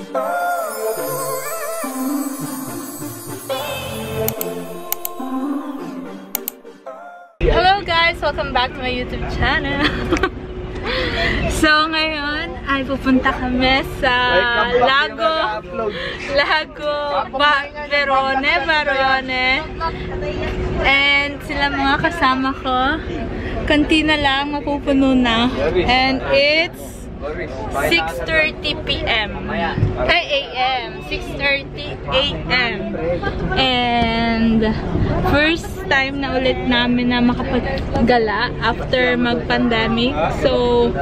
Hello guys! Welcome back to my YouTube channel. So ngayon ay pupunta kami sa Barone. And sila mga kasama ko. Kantina lang, mapupuno na. And it's 6:30 p.m. Ay, a.m. 6:30 a.m. And first time na ulit namin na makapaggala after mag-pandemic. So,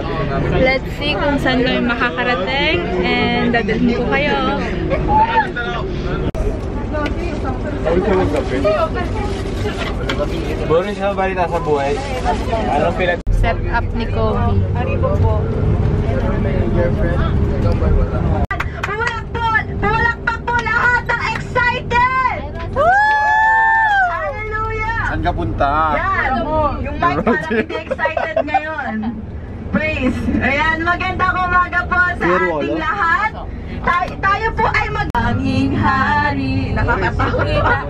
let's see kung saan kami makakarating. And dadalhin ko kayo. Boris, ano balita sa buhay? Anong pinag... Set up ni Kobe. Aribo po. Pawalakpak po lahat ng excited! Woo! Hallelujah! Saan ka punta? Yan! Yung mic na hindi excited ngayon. Praise! Ayan, magandang umaga po sa ating lahat. Tayo po ay mag-anging hari. Nakakatawa.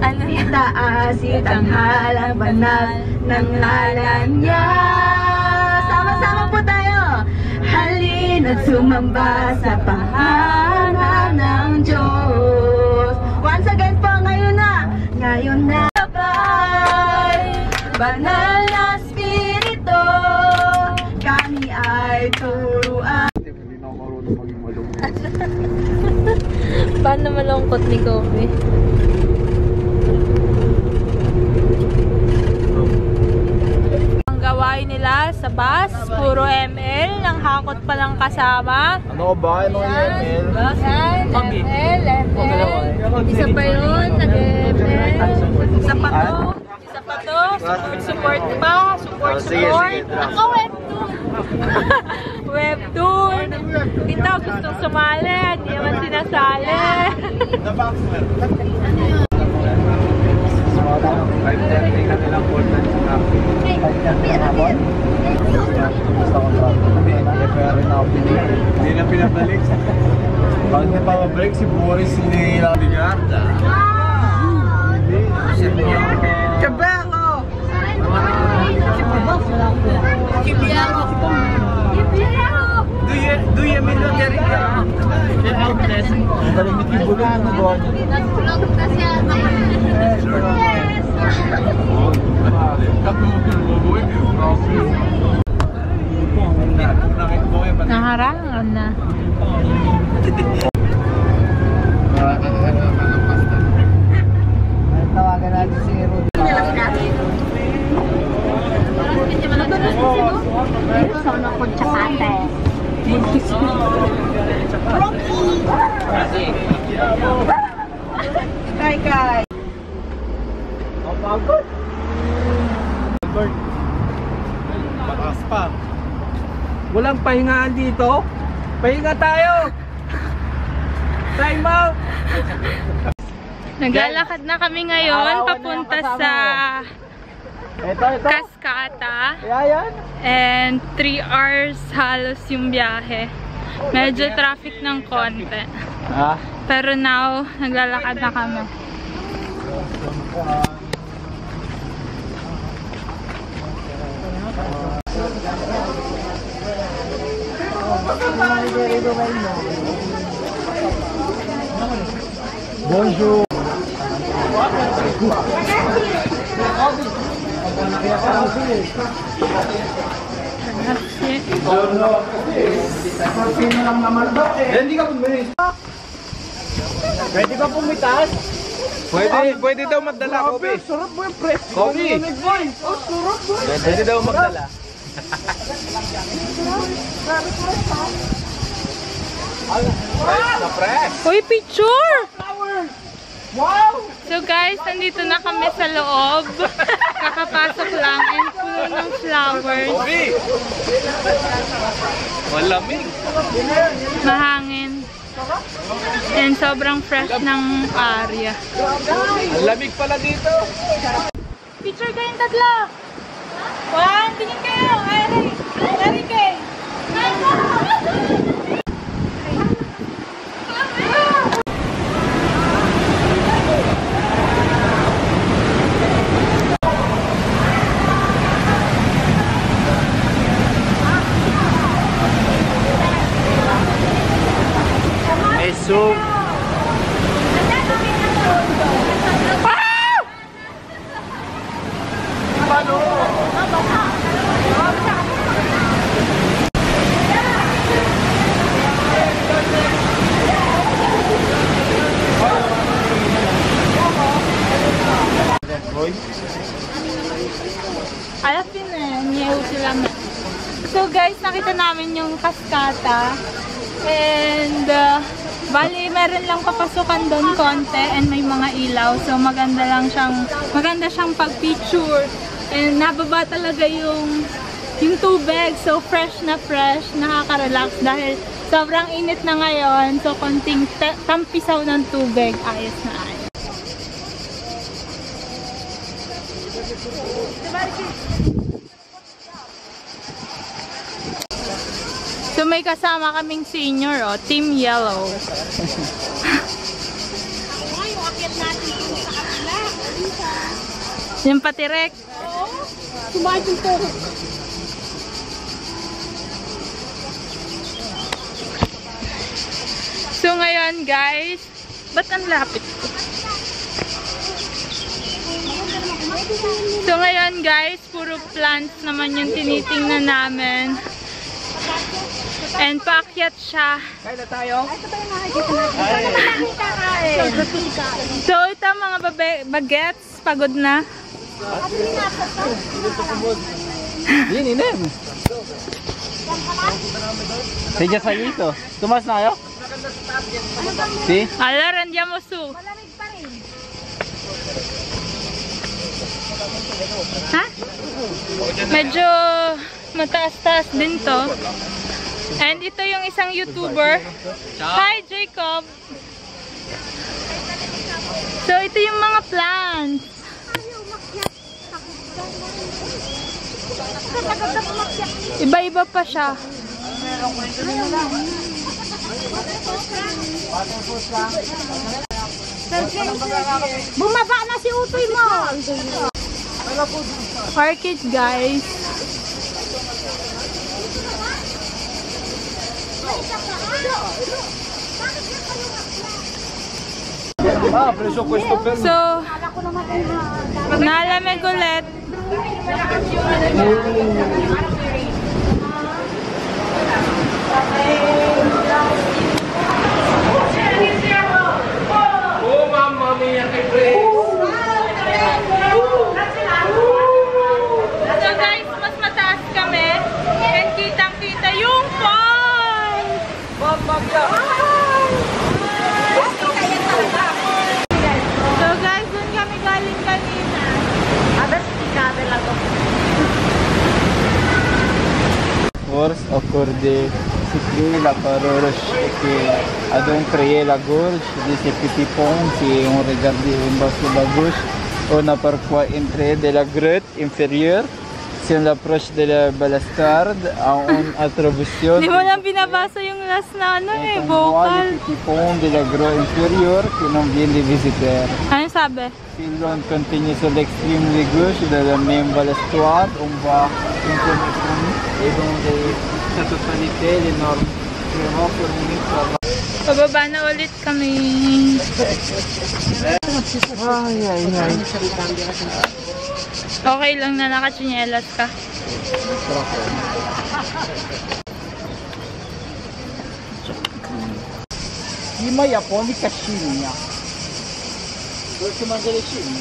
Ano itaas itang halang banal ng ngalan niya. Sama-sama po tayo. Halina't sumamba sa pahanan ng Diyos. Once again po, ngayon na sabay, banal na Espiritu, kami ay turuan. Hindi na ako marunong maging malungkot. Paano malungkot ni Kobe? Ang gawain nila sa bus, puro ML, nang hakot pa lang kasama. Ano ba? Ano yung ML? ML. Isa pa yun, nag-ML. Isa pa to. Support pa. Support. Ako, Webtoon. Dito, gustong sumali. Hindi naman sinasali. Hindi na pinabalik. Bakit na pa-break si Boris hinihilang bigarda? Kabako! Do you mean not there again? Talimit yung bulong na nagawa niya. Nag-vlog na siya. Nakarangan na. Tawagan natin si Rudy. Sono con ciabatte. Kai. Pagod. Bakas pa. Walang pahingaan dito. Pahinga tayo. Time out. Naglalakad na kami ngayon papunta sa Cascata. And 3 hours halos yung biyahe. Medyo traffic ng konti. Pero now, naglalakad na kami. Bonjour. Sino lang naman ba? Hindi ka pumilis. Pwede ba pumitas? Pwede daw magdala, Kobe. Sarap mo yung press. Kobe. Sarap mo. Pwede daw magdala. Uy, picture! Wow! So guys, nandito na kami sa loob. Kakapasok lang and puno ng flowers. Kobe! Malamig. Mahangin. And sobrang fresh ng area. Ang lamig pala dito. Picture kayong tatlo. 1, tingin kayo. Eric. Eric. Lapin eh. Niyaw sila na. So guys, nakita namin yung Cascata. And bali, meron lang papasukan doon konti and may mga ilaw. So maganda siyang pag-picture. And nababa talaga yung tubig. So fresh, nakaka-relax dahil sobrang init na ngayon. So konting tampisaw ng tubig, ayos na ayos. So may kasama kaming senior, oh, Team Yellow. Yung patirek. So ngayon guys, ba't ang lapit ko? So ngayon guys, puro plants naman yung tinitingnan namin. And paakyat siya. Kaya na tayo? So ito mga bagets, pagod na. Inem. Sige sa ito. Tumas na kayo? Si? Ala, randiyan mo su. Ha? Medyo mataas-taas din to. And ito yung isang YouTuber. Hi, Jacob! So, ito yung mga plants. Iba-iba pa siya. Bumaba na si Utoy mo! Orchid, guys. So, nalamig ulit. Oh, mamma mia, che So guys, mas mataas kami. And kitang-kita yung falls! mamma mia! So guys, dun kami galing kanina. Force accordé situé la parole et à donc créer la gorge de ces petits ponts si on regarde en bas sur la gauche on a parfois entré de la grotte inférieure si on approche de la balustrade on attribution Hindi mo lang binabasa yung last na ano eh, on voit vocal. les petits ponts de la grotte inférieure que l'on vient de visiter. Ano sabi? Si l'on continue sur l'extrême de gauche de la même balustrade, on va et dans sa totalité les normes vraiment fournies par la... Pababa na ulit kami. Ay, ay, ay. Okay lang na nakachinelas ka. Ima japonica China. Gusto mangiare China?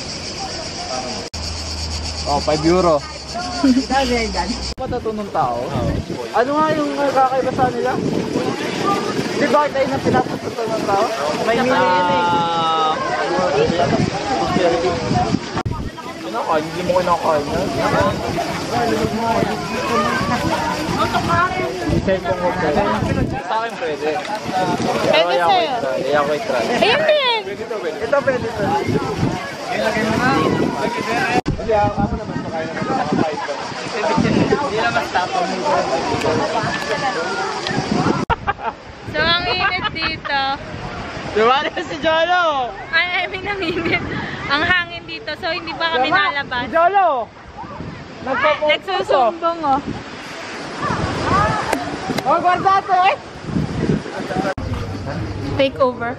Oh, 5 euro. Patato ng tao? Ano nga yung kakaiba sa nila? Di ba tayo na pinapato ng tao? May meaning yan eh. Kinakain, hindi mo kinakain yan. Cellphone ko pwede. Sa akin pwede. Pwede sa'yo. Kaya ako i-try. Ayun din! Ito pwede to. Hindi ako naman makain naman sa mga 5 ba? Hindi naman tapang mo. So, ang init dito. Dumali si Jolo! I mean, ang init. Ang hangin dito. So, hindi pa kami nalabas. Si Jolo! Nagsusumbong, oh. Oh, guardato eh! Take over.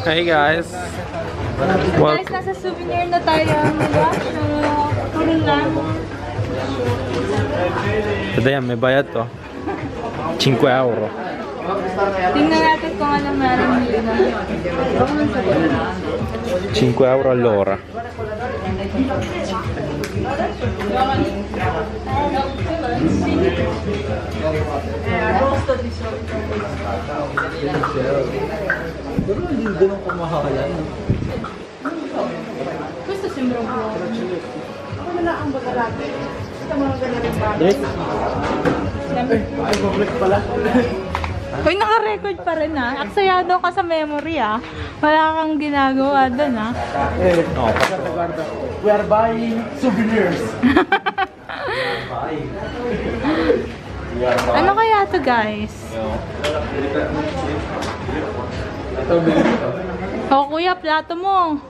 Hey guys! Guys, nasa souvenir na tayo. Diba? So, puro lang. Ito yan, may bayad to. 5 euro. Tingnan natin kung ano meron dito. 5 euro all'ora. Roasted risotto. Pero hindi ganun kamahalan. Questo sembra un po'. Ano na ang bagalate? Ito mga ganun ba? Yes. Ay, favorite pala. Uy, naka-record pa rin ha. Aksayado ka sa memory ha. Wala kang ginagawa doon ha. No, guarda. We are buying souvenirs. Ano kaya to guys? O kuya, plato mo.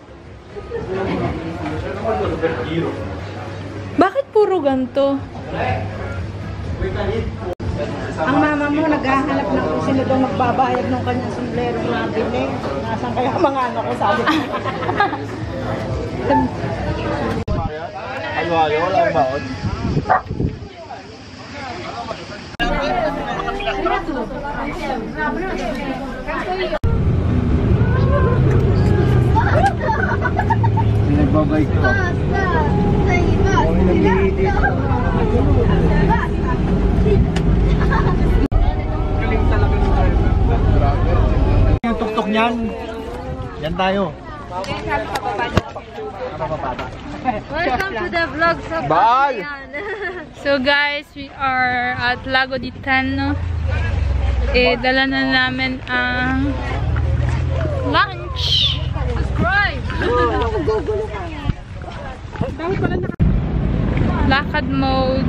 Bakit puro ganito? Ang mama mo naghahanap ng kung sino daw magbabayad ng kanyang sombrero na nabili. Nasaan kaya ang mga anak ko, sabi ko. Ano, wala ang baon. Pinagbabay ko. Yung tuktok niyan. Yan tayo. Welcome to the vlog sa Bye! So guys, we are at Lago di Tenno. Dala na namin ang lunch. Subscribe! Lakad mode.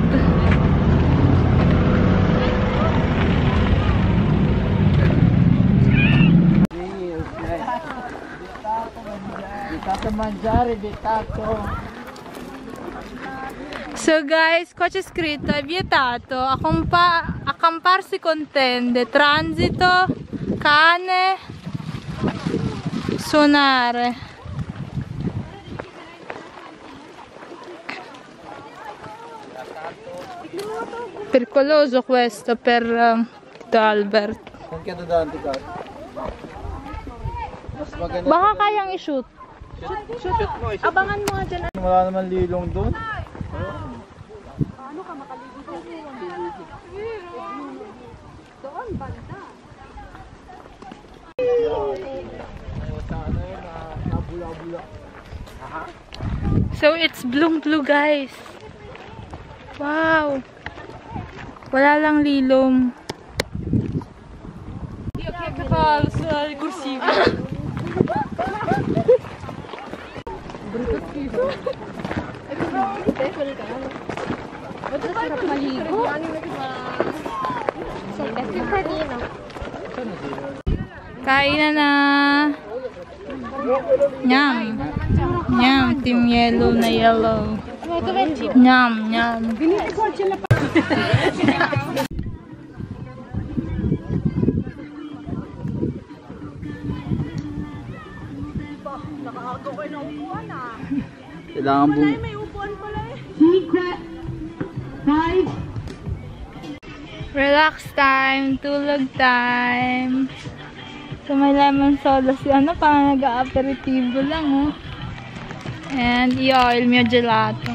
So guys, qua c'è scritto è vietato accamparsi con tende, transito, cane, suonare. Pericoloso questo per Albert. Saan ka dadaan, Tikar? Mas maganda. Baka kayang i-shoot. Shoot mo. Abangan mo nga dyan. Wala naman lilong doon. Doon, banda. So it's blue guys. Wow. Wala lang lilong. Kursiva. Kain na. Nyam. Nyam, team yellow na yellow. Nyam, nyam. Kailangan bum... May upuan pala eh. Secret. 5. Relax time, tulog time. So may lemon soda si ano, parang nag-aperitivo lang oh. And i-oil mio gelato.